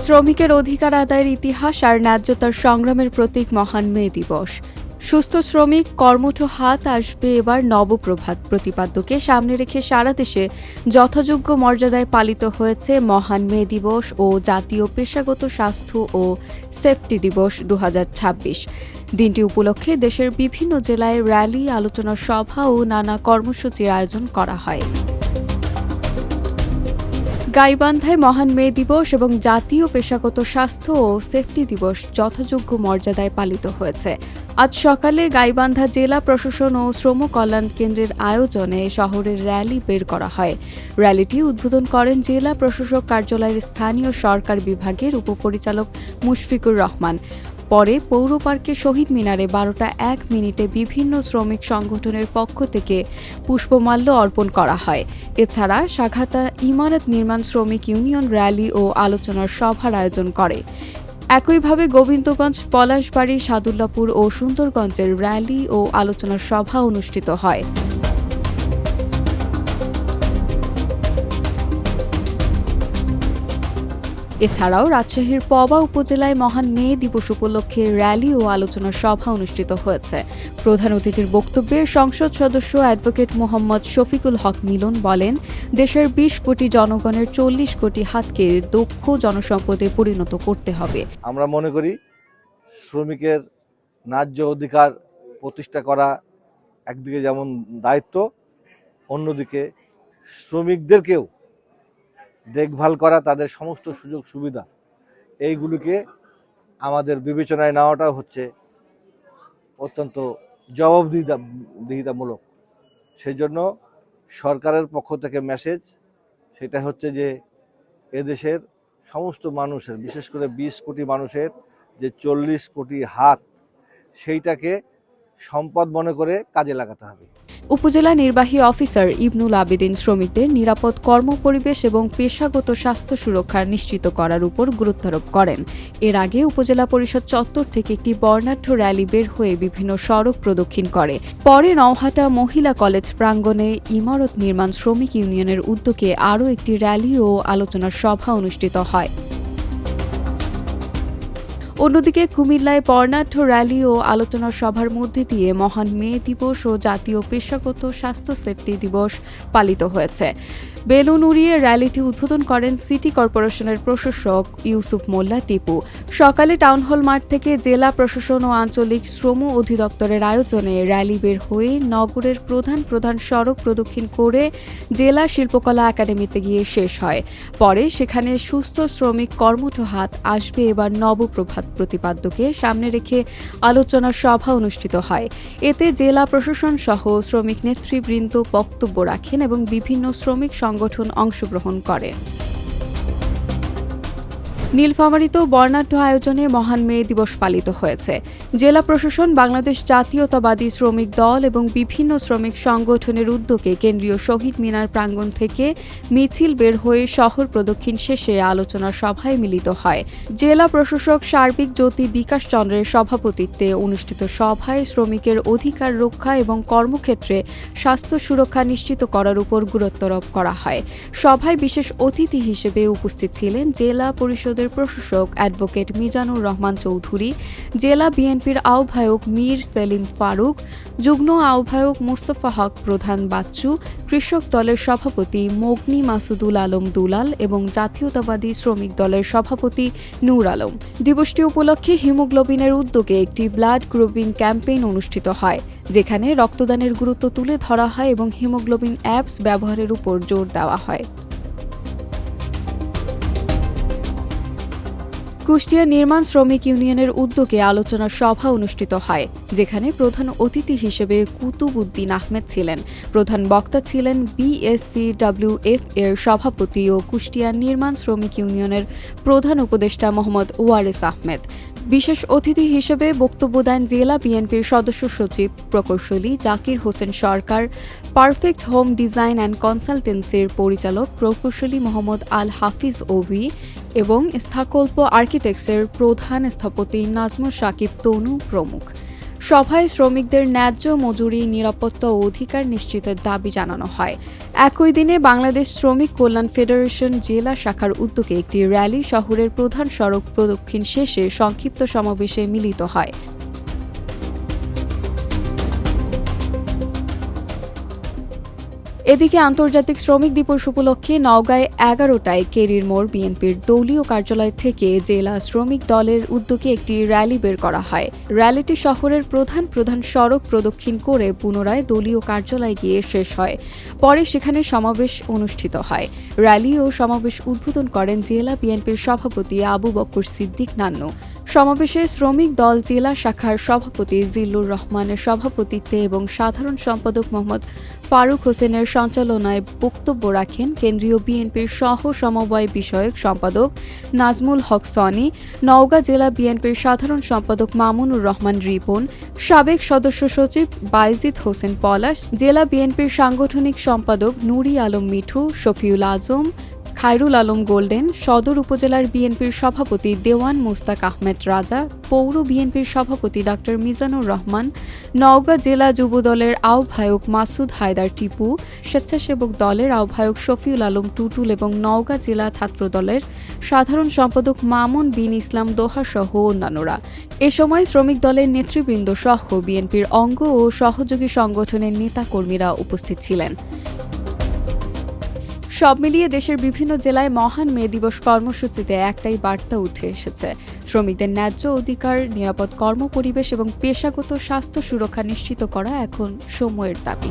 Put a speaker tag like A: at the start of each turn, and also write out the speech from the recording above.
A: শ্রমিকের অধিকার আদায়ের ইতিহাস আর ন্যায্যতার সংগ্রামের প্রতীক মহান মে দিবস। সুস্থ শ্রমিক কর্মঠ হাত আসবে এবার নবপ্রভাত প্রতিপাদ্যকে সামনে রেখে সারা দেশে যথাযোগ্য মর্যাদায় পালিত হয়েছে মহান মে দিবস ও জাতীয় পেশাগত স্বাস্থ্য ও সেফটি দিবস 2026। দিনটি উপলক্ষে দেশের বিভিন্ন জেলায় র্যালি, আলোচনা সভা ও নানা কর্মসূচির আয়োজন করা হয়। গাইবান্ধায় মহান মে দিবস এবং জাতীয় পেশাগত স্বাস্থ্য ও সেফটি দিবস যথাযোগ্য মর্যাদায় পালিত হয়েছে। আজ সকালে গাইবান্ধা জেলা প্রশাসন ও শ্রম কল্যাণ কেন্দ্রের আয়োজনে শহরের র্যালি বের করা হয়। র্যালিটি উদ্বোধন করেন জেলা প্রশাসক কার্যালয়ের স্থানীয় সরকার বিভাগের উপপরিচালক মুশফিকুর রহমান। পরে পৌর পার্কে শহীদ মিনারে 12:01 বিভিন্ন শ্রমিক সংগঠনের পক্ষ থেকে পুষ্পমাল্য অর্পণ করা হয়। এছাড়া সাঘাটা ইমারত নির্মাণ শ্রমিক ইউনিয়ন র্যালি ও আলোচনার সভার আয়োজন করে। একইভাবে গোবিন্দগঞ্জ, পলাশবাড়ী, সাদুল্লাপুর ও সুন্দরগঞ্জের র্যালি ও আলোচনার সভা অনুষ্ঠিত হয়। এছাড়াও রাজশাহীর পবা উপজেলায় মহান মে দিবস উপলক্ষে র্যালি ও আলোচনা সভা অনুষ্ঠিত হয়েছে। প্রধান অতিথির বক্তব্যে সংসদ সদস্য অ্যাডভোকেট মোহাম্মদ শফিকুল হক মিলন বলেন, দেশের 20 কোটি জনগণের 40 কোটি হাতকে দক্ষ জনসম্পদে পরিণত করতে হবে।
B: আমরা মনে করি শ্রমিকের ন্যায্য অধিকার প্রতিষ্ঠা করা একদিকে যেমন দায়িত্ব, অন্যদিকে শ্রমিকদেরকেও দেখভাল করা, তাদের সমস্ত সুযোগ সুবিধা এইগুলিকে আমাদের বিবেচনায় নেওয়াটাও হচ্ছে অত্যন্ত জবাবদিহিতামূলক। সেই জন্য সরকারের পক্ষ থেকে মেসেজ সেটা হচ্ছে যে এদেশের সমস্ত মানুষের, বিশেষ করে 20 কোটি মানুষের যে 40 কোটি হাত, সেইটাকে সম্পদ মনে করে কাজে লাগাতে হবে।
A: উপজেলা নির্বাহী অফিসার ইবনুল আবেদিন শ্রমিকদের নিরাপদ কর্মপরিবেশ এবং পেশাগত স্বাস্থ্য সুরক্ষা নিশ্চিত করার উপর গুরুত্বারোপ করেন। এর আগে উপজেলা পরিষদ চত্বর থেকে একটি বর্ণাঢ্য র্যালি বের হয়ে বিভিন্ন সড়ক প্রদক্ষিণ করে। পরে নওহাটা মহিলা কলেজ প্রাঙ্গণে ইমারত নির্মাণ শ্রমিক ইউনিয়নের উদ্যোগে আরও একটি র্যালি ও আলোচনার সভা অনুষ্ঠিত হয়। অন্যদিকে কুমিল্লায় বর্ণাঢ্য র্যালি ও আলোচনা সভার মধ্যে দিয়ে মহান মে দিবস ও জাতীয় পেশাগত স্বাস্থ্য সেফটি দিবস পালিত হয়েছে। বেলুন উড়িয়ে র্যালিটি উদ্বোধন করেন সিটি কর্পোরেশনের প্রশাসক ইউসুফ মোল্লা টিপু। সকালে টাউন হল মাঠ থেকে জেলা প্রশাসন ও আঞ্চলিক শ্রম অধিদপ্তরের আয়োজনে র্যালি বের হয়ে নগরের প্রধান সড়ক প্রদক্ষিণ করে জেলা শিল্পকলা একাডেমিতে গিয়ে শেষ হয়। পরে সেখানে সুস্থ শ্রমিক কর্মঠ হাত আসবে এবার নবপ্রভাত প্রতিপাদ্যকে সামনে রেখে আলোচনা সভা অনুষ্ঠিত হয়। এতে জেলা প্রশাসন সহ শ্রমিক নেতৃবৃন্দ বক্তব্য রাখেন এবং বিভিন্ন শ্রমিক সংগঠন অংশগ্রহণ করে। নীলফামারীতেও বর্ণাঢ্য আয়োজনে মহান মে দিবস পালিত হয়েছে। জেলা প্রশাসন, বাংলাদেশ জাতীয়তাবাদী শ্রমিক দল এবং বিভিন্ন শ্রমিক সংগঠনের উদ্যোগে কেন্দ্রীয় শহীদ মিনার প্রাঙ্গণ থেকে মিছিল বের হয়ে শহর প্রদক্ষিণ শেষে আলোচনা সভায় মিলিত হয়। জেলা প্রশাসক সার্বিক জ্যোতি বিকাশ চন্দ্রের সভাপতিত্বে অনুষ্ঠিত সভায় শ্রমিকের অধিকার রক্ষা এবং কর্মক্ষেত্রে স্বাস্থ্য সুরক্ষা নিশ্চিত করার উপর গুরুত্বারোপ করা হয়। সভায় বিশেষ অতিথি হিসেবে উপস্থিত ছিলেন জেলা পরিষদের প্রশাসক অ্যাডভোকেট মিজানুর রহমান চৌধুরী, জেলা বিএনপির আহ্বায়ক মীর সেলিম ফারুক, যুগ্ম আহ্বায়ক মোস্তফা হক প্রধান বাচ্চু, কৃষক দলের সভাপতি মগনি মাসুদুল আলম দুলাল এবং জাতীয়তাবাদী শ্রমিক দলের সভাপতি নূর আলম। দিবসটি উপলক্ষে হিমোগ্লোবিনের উদ্যোগে একটি ব্লাড গ্রুপিং ক্যাম্পেইন অনুষ্ঠিত হয়, যেখানে রক্তদানের গুরুত্ব তুলে ধরা হয় এবং হিমোগ্লোবিন অ্যাপস ব্যবহারের উপর জোর দেওয়া হয়। কুষ্টিয়া নির্মাণ শ্রমিক ইউনিয়নের উদ্যোগে আলোচনা সভা অনুষ্ঠিত হয়, যেখানে প্রধান অতিথি হিসেবে কুতুবউদ্দিন আহমেদ ছিলেন। প্রধান বক্তা ছিলেন বিএসসিডব্লিউএফ এর সভাপতি ও কুষ্টিয়া নির্মাণ শ্রমিক ইউনিয়নের প্রধান উপদেষ্টা মোহাম্মদ ওয়ারেস আহমেদ। বিশেষ অতিথি হিসেবে বক্তব্য দেন জেলা বিএনপির সদস্য সচিব প্রকৌশলী জাকির হোসেন সরকার, পারফেক্ট হোম ডিজাইন অ্যান্ড কনসালটেন্সির পরিচালক প্রকৌশলী মোহাম্মদ আল হাফিজ ওভি এবং স্থাকল্প আর্কিটেক্টসের প্রধান স্থপতি নাজমুল সাকিব তনু প্রমুখ। সভায় শ্রমিকদের ন্যায্য মজুরি, নিরাপত্তা ও অধিকার নিশ্চিতের দাবি জানানো হয়। একই দিনে বাংলাদেশ শ্রমিক কল্যাণ ফেডারেশন জেলা শাখার উদ্যোগে একটি র্যালি শহরের প্রধান সড়ক প্রদক্ষিণ শেষে সংক্ষিপ্ত সমাবেশে মিলিত হয়। এদিকে আন্তর্জাতিক শ্রমিক দিবস উপলক্ষে নওগাঁয় 11টায় কেরির মোড় বিএনপির দলীয় কার্যালয় থেকে জেলা শ্রমিক দলের উদ্যোগে একটি র্যালি বের করা হয়। র্যালিটি শহরের প্রধান সড়ক প্রদক্ষিণ করে পুনরায় দলীয় কার্যালয়ে গিয়ে শেষ হয়। পরে সেখানে সমাবেশ অনুষ্ঠিত হয়। র্যালি ও সমাবেশ উদ্বোধন করেন জেলা বিএনপির সভাপতি আবু বকর সিদ্দিক নান্নু। সমাবেশে শ্রমিক দল জেলা শাখার সভাপতি জিল্লুর রহমানের সভাপতিত্বে এবং সাধারণ সম্পাদক মোহাম্মদ ফারুক হোসেনের সঞ্চালনায় বক্তব্য রাখেন কেন্দ্রীয় বিএনপির সহ সমবায় বিষয়ক সম্পাদক নাজমুল হক সনি, নওগাঁ জেলা বিএনপির সাধারণ সম্পাদক মামুনুর রহমান রিপন, সাবেক সদস্য সচিব বাইজিদ হোসেন পলাশ, জেলা বিএনপির সাংগঠনিক সম্পাদক নুরি আলম মিঠু, শফিউল আজম, খায়রুল আলম গোল্ডেন, সদর উপজেলার বিএনপির সভাপতি দেওয়ান মুস্তাক আহমেদ রাজা, পৌর বিএনপির সভাপতি ডা মিজানুর রহমান, নওগাঁ জেলা যুবদলের আহ্বায়ক মাসুদ হায়দার টিপু, স্বেচ্ছাসেবক দলের আহ্বায়ক শফিউল আলম টুটুল এবং নওগাঁ জেলা ছাত্রদলের সাধারণ সম্পাদক মামুন বিন ইসলাম দোহা সহ অন্যান্যরা। এ সময় শ্রমিক দলের নেতৃবৃন্দ সহ বিএনপির অঙ্গ ও সহযোগী সংগঠনের নেতাকর্মীরা উপস্থিত ছিলেন। সব মিলিয়ে দেশের বিভিন্ন জেলায় মহান মে দিবস কর্মসূচিতে একটাই বার্তা উঠে এসেছে: শ্রমিকদের ন্যায্য অধিকার, নিরাপদ কর্মপরিবেশ এবং পেশাগত স্বাস্থ্য সুরক্ষা নিশ্চিত করা এখন সময়ের দাবি।